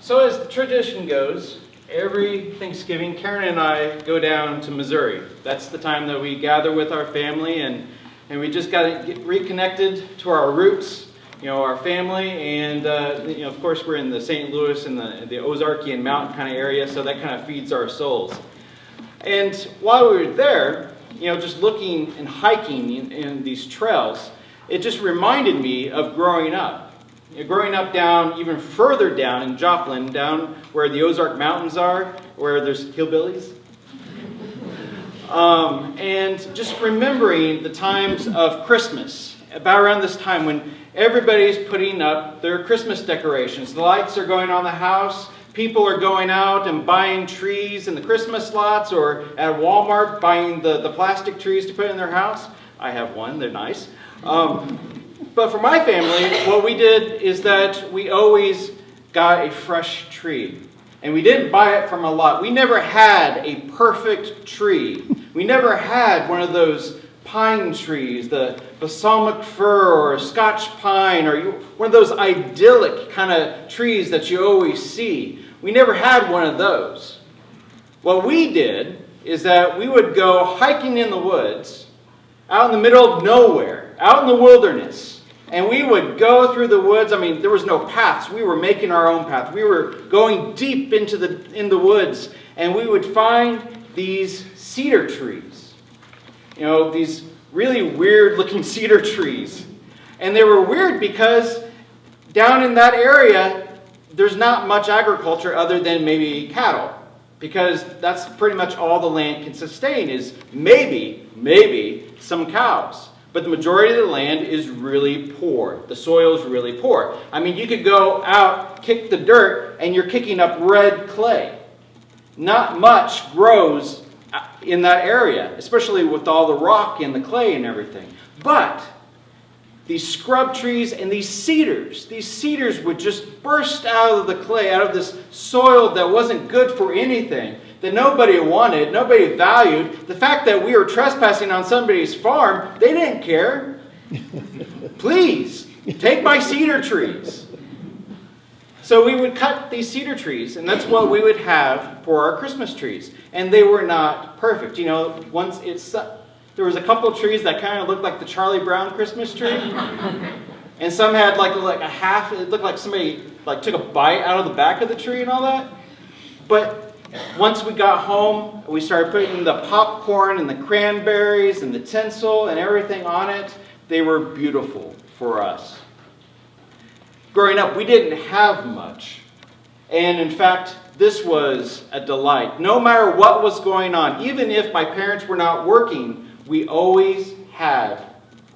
So as the tradition goes, every Thanksgiving, Karen and I go down to Missouri. That's the time that we gather with our family, and we just got to get reconnected to our roots, our family, and of course we're in the St. Louis and the Ozarkian mountain kind of area, so that kind of feeds our souls. And while we were there, just looking and hiking in these trails, it just reminded me of growing up. Growing up down, even further down in Joplin, down where the Ozark Mountains are, where there's hillbillies. And just remembering the times of Christmas, about around this time when everybody's putting up their Christmas decorations. The lights are going on the house. People are going out and buying trees in the Christmas lots or at Walmart buying the plastic trees to put in their house. I have one. They're nice. But for my family, what we did is that we always got a fresh tree. And we didn't buy it from a lot. We never had a perfect tree. We never had one of those pine trees, the balsamic fir or a Scotch pine, or one of those idyllic kind of trees that you always see. We never had one of those. What we did is that we would go hiking in the woods, out in the middle of nowhere, out in the wilderness. And we would go through the woods. I mean, there was no paths. We were making our own path. We were going deep in the woods, and we would find these cedar trees. These really weird-looking cedar trees. And they were weird because down in that area, there's not much agriculture other than maybe cattle. Because that's pretty much all the land can sustain is maybe some cows. But the majority of the land is really poor. The soil is really poor. I mean, you could go out, kick the dirt, and you're kicking up red clay. Not much grows in that area, especially with all the rock and the clay and everything. But these scrub trees and these cedars would just burst out of the clay, out of this soil that wasn't good for anything, that nobody wanted, nobody valued. The fact that we were trespassing on somebody's farm, they didn't care. Please, take my cedar trees. So we would cut these cedar trees, and that's what we would have for our Christmas trees. And they were not perfect. There was a couple of trees that kind of looked like the Charlie Brown Christmas tree. And some had like a half, it looked like somebody took a bite out of the back of the tree and all that. But once we got home, we started putting the popcorn and the cranberries and the tinsel and everything on it. They were beautiful for us. Growing up, we didn't have much. And in fact, this was a delight. No matter what was going on, even if my parents were not working, we always had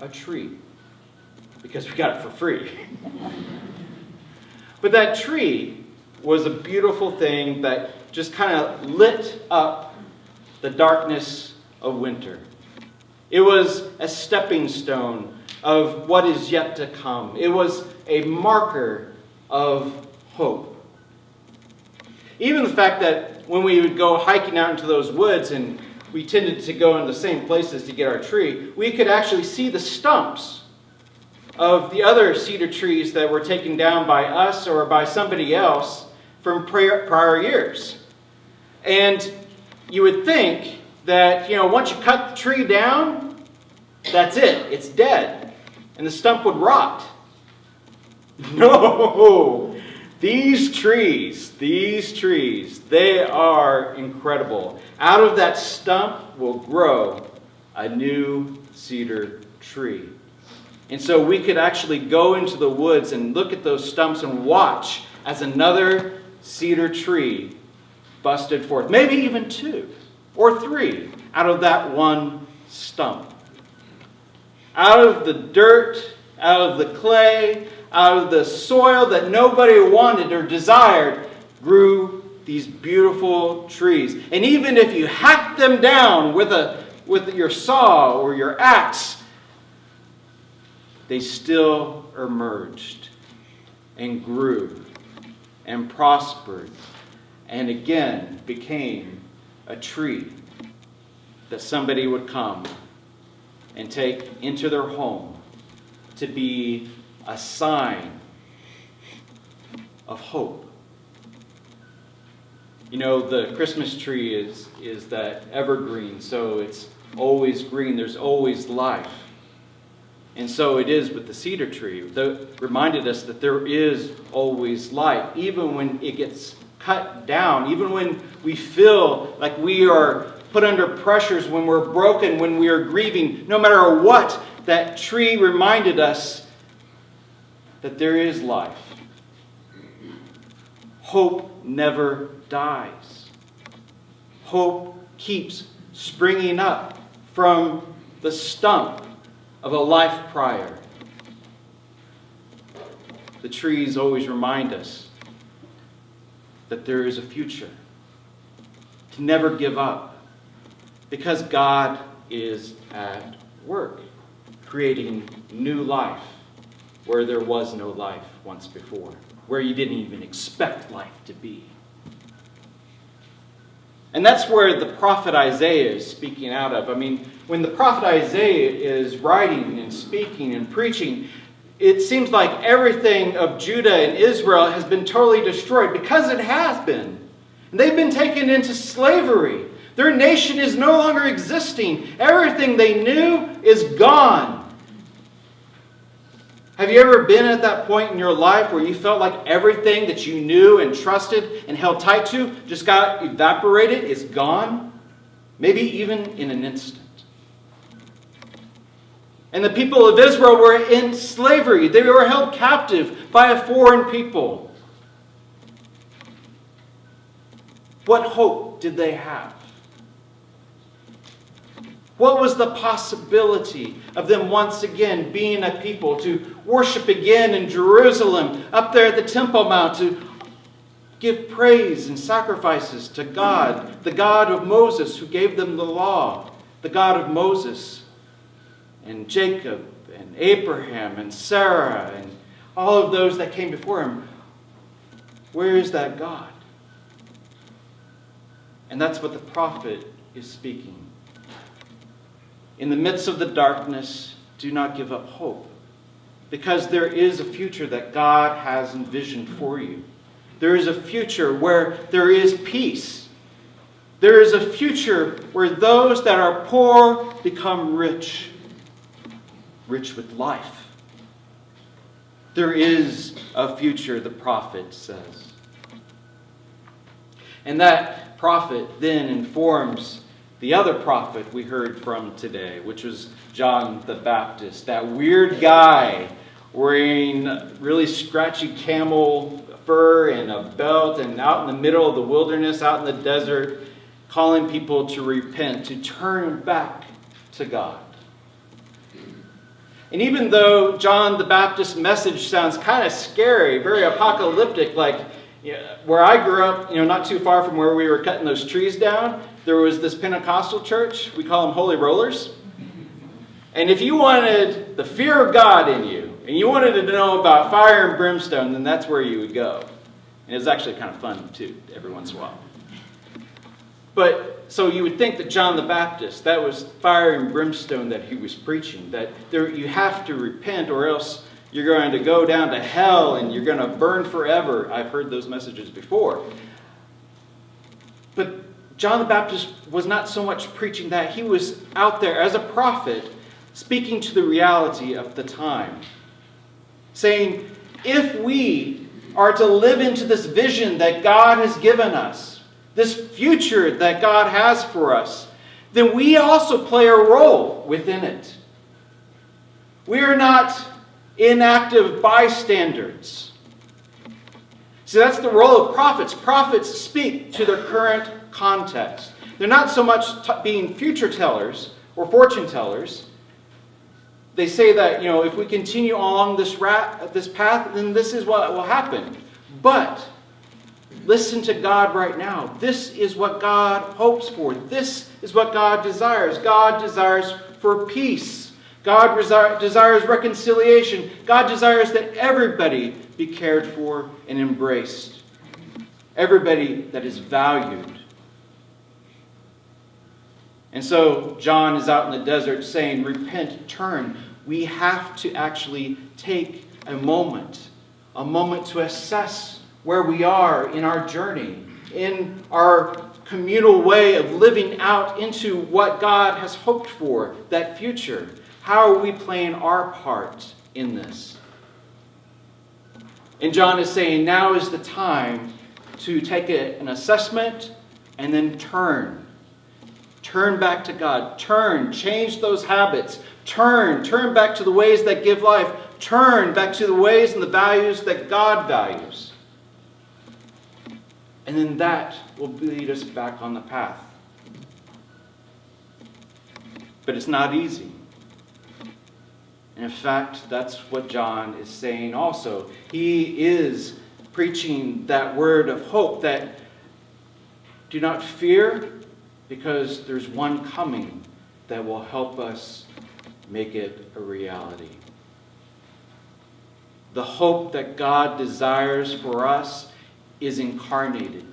a tree. Because we got it for free. But that tree was a beautiful thing that just kind of lit up the darkness of winter. It was a stepping stone of what is yet to come. It was a marker of hope. Even the fact that when we would go hiking out into those woods and we tended to go in the same places to get our tree, we could actually see the stumps of the other cedar trees that were taken down by us or by somebody else from prior years. And you would think that, once you cut the tree down, that's it. It's dead. And the stump would rot. No! These trees, they are incredible. Out of that stump will grow a new cedar tree. And so we could actually go into the woods and look at those stumps and watch as another cedar tree busted forth. Maybe even 2 or 3 out of that one stump. Out of the dirt, out of the clay, out of the soil that nobody wanted or desired, grew these beautiful trees. And even if you hacked them down with your saw or your axe, they still emerged and grew and prospered and again became a tree that somebody would come and take into their home to be a sign of hope You know, the Christmas tree is that evergreen, so it's always green. There's always life. And so it is with the cedar tree. That reminded us that there is always life, even when it gets cut down, even when we feel like we are put under pressures, when we're broken, when we are grieving. No matter what, that tree reminded us that there is life. Hope never dies. Hope keeps springing up from the stump of a life prior. The trees always remind us that there is a future. To never give up. Because God is at work, creating new life where there was no life once before, where you didn't even expect life to be. And that's where the prophet Isaiah is speaking out of. I mean, when the prophet Isaiah is writing and speaking and preaching, it seems like everything of Judah and Israel has been totally destroyed, because it has been. And they've been taken into slavery. Their nation is no longer existing. Everything they knew is gone. Have you ever been at that point in your life where you felt like everything that you knew and trusted and held tight to just got evaporated, is gone? Maybe even in an instant. And the people of Israel were in slavery. They were held captive by a foreign people. What hope did they have? What was the possibility of them once again being a people to worship again in Jerusalem, up there at the Temple Mount, to give praise and sacrifices to God, the God of Moses who gave them the law, the God of Moses and Jacob and Abraham and Sarah and all of those that came before him? Where is that God? And that's what the prophet is speaking. In the midst of the darkness, do not give up hope, because there is a future that God has envisioned for you. There is a future where there is peace. There is a future where those that are poor become rich, rich with life. There is a future, the prophet says. And that prophet then informs the other prophet we heard from today, which was John the Baptist, that weird guy wearing really scratchy camel fur and a belt and out in the middle of the wilderness, out in the desert, calling people to repent, to turn back to God. And even though John the Baptist's message sounds kind of scary, very apocalyptic, like where I grew up, not too far from where we were cutting those trees down, there was this Pentecostal church. We call them Holy Rollers. And if you wanted the fear of God in you, and you wanted to know about fire and brimstone, then that's where you would go. And it was actually kind of fun, too, every once in a while. But, so you would think that John the Baptist, that was fire and brimstone that he was preaching. That you have to repent, or else you're going to go down to hell and you're going to burn forever. I've heard those messages before. But John the Baptist was not so much preaching that. He was out there as a prophet, speaking to the reality of the time. Saying, if we are to live into this vision that God has given us, this future that God has for us, then we also play a role within it. We are not inactive bystanders. See, that's the role of prophets. Prophets speak to their current context. They're not so much being future tellers or fortune tellers. They say that, if we continue along this path, then this is what will happen. But listen to God right now. This is what God hopes for. This is what God desires. God desires for peace. God desires reconciliation. God desires that everybody be cared for and embraced. Everybody that is valued. And so John is out in the desert saying, repent, turn. We have to actually take a moment to assess where we are in our journey. in our communal way of living out into what God has hoped for, that future? How are we playing our part in this? And John is saying now is the time to take an assessment and then turn. Turn back to God. Change those habits. Turn back to the ways that give life. Turn back to the ways and the values that God values. And then that will lead us back on the path. But it's not easy. And in fact, that's what John is saying also. He is preaching that word of hope, that do not fear, because there's one coming that will help us make it a reality. The hope that God desires for us is incarnated.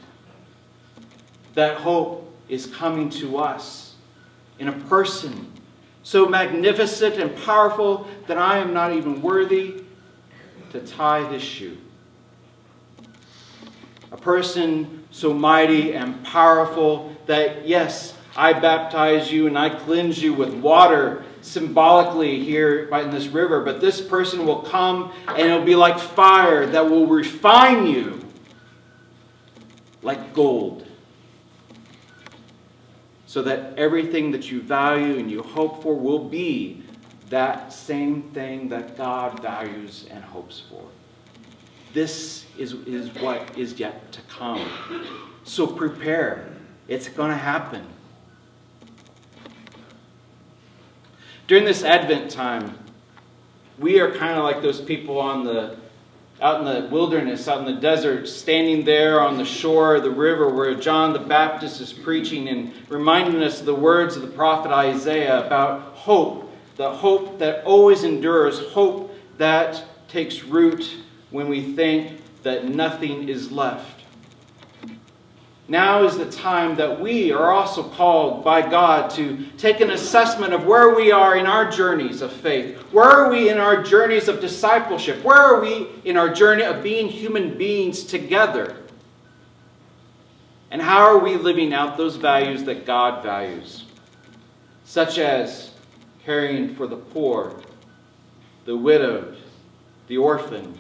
That hope is coming to us in a person so magnificent and powerful that I am not even worthy to tie his shoe. A person so mighty and powerful that, yes, I baptize you and I cleanse you with water symbolically here in this river, but this person will come and it'll be like fire that will refine you like gold, so that everything that you value and you hope for will be that same thing that God values and hopes for. This is what is yet to come. So prepare. It's going to happen. During this Advent time, we are kind of like those people out in the wilderness, out in the desert, standing there on the shore of the river where John the Baptist is preaching and reminding us of the words of the prophet Isaiah about hope, the hope that always endures, hope that takes root when we think that nothing is left. Now is the time that we are also called by God to take an assessment of where we are in our journeys of faith. Where are we in our journeys of discipleship? Where are we in our journey of being human beings together? And how are we living out those values that God values? Such as caring for the poor, the widowed, the orphaned,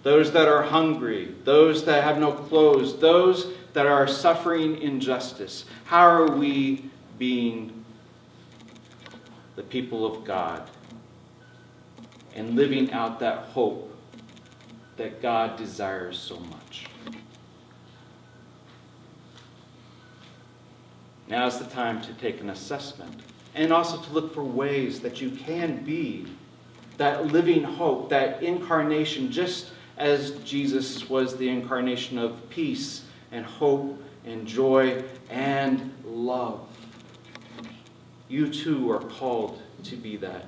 those that are hungry, those that have no clothes, those that are suffering injustice. How are we being the people of God and living out that hope that God desires so much? Now is the time to take an assessment and also to look for ways that you can be that living hope, that incarnation, just as Jesus was the incarnation of peace and hope and joy and love. You too are called to be that.